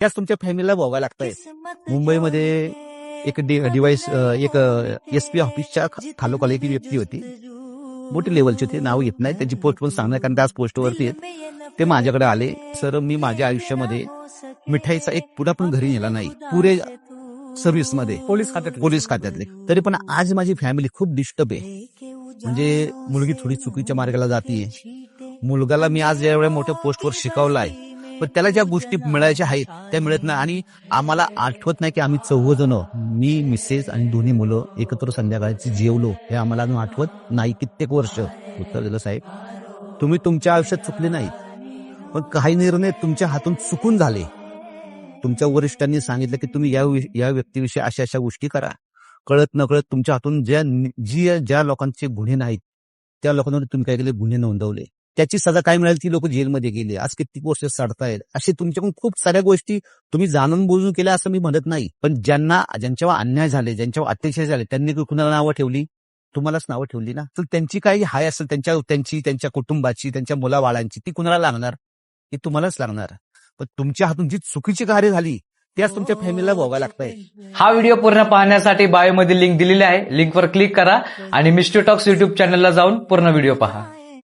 त्याच तुमच्या फॅमिलीला भोगायला लागतायत. मुंबईमध्ये एक डिवाइस एक SP ऑफिसच्या खालोखाली एक व्यक्ती होती, मोठी लेवलची होती, नाव येत नाही, त्यांची पोस्ट पण सांगणार कारण आज पोस्टवरती आहेत. ते माझ्याकडे आले, सर मी माझ्या आयुष्यामध्ये मिठाईचा एक पुडा पण घरी नेला नाही, पुरे सर्व्हिसमध्ये पोलीस खात्यातले, तरी पण आज माझी फॅमिली खूप डिस्टर्ब आहे. म्हणजे मुलगी थोडी चुकीच्या मार्गाला जातीये, मुलगाला मी आज एवढ्या मोठ्या पोस्टवर शिकवलाय, पण त्याला ज्या गोष्टी मिळायच्या आहेत त्या मिळत नाही. आणि आम्हाला आठवत नाही की आम्ही 14 जण, मी मिसेस आणि दोन्ही मुलं एकत्र संध्याकाळची जेवलो, हे आम्हाला अजून आठवत नाही. कित्येक वर्ष उत्तर दिलं, साहेब तुम्ही तुमच्या आयुष्यात चुकले नाहीत, पण काही निर्णय तुमच्या हातून चुकून झाले. तुमच्या वरिष्ठांनी सांगितलं की तुम्ही या व्यक्तीविषयी अशा अशा गोष्टी करा, कळत नकळत तुमच्या हातून ज्या लोकांचे गुन्हे नाहीत त्या लोकांवर तुम्ही काय केले, गुन्हे नोंदवले, त्याची सजा काय मिळाली, ती लोक जेलमध्ये गेले, आज कित्येक वर्ष सडतायत. असे तुमच्याकडून खूप साऱ्या गोष्टी तुम्ही जाणून बुजून केल्या असं मी म्हणत नाही, पण ज्यांच्यावर अन्याय झाले, ज्यांच्यावर अत्याचार झाले, त्यांनी कुणाला नावं ठेवली, तुम्हालाच नावं ठेवली ना. तर त्यांची काही हाय असेल त्यांच्या कुटुंबाची, त्यांच्या मुलाबाळांची, ती कुणाला लागणार, ती तुम्हालाच लागणार. पण तुमच्या हातून जी चुकीची कार्य झाली त्याच तुमच्या फॅमिलीला भोगायला लागताय. हा व्हिडिओ पूर्ण पाहण्यासाठी बायोमध्ये लिंक दिलेली आहे, लिंकवर क्लिक करा आणि मिस्ट्री टॉक्स युट्यूब चॅनलला जाऊन पूर्ण व्हिडिओ पहा.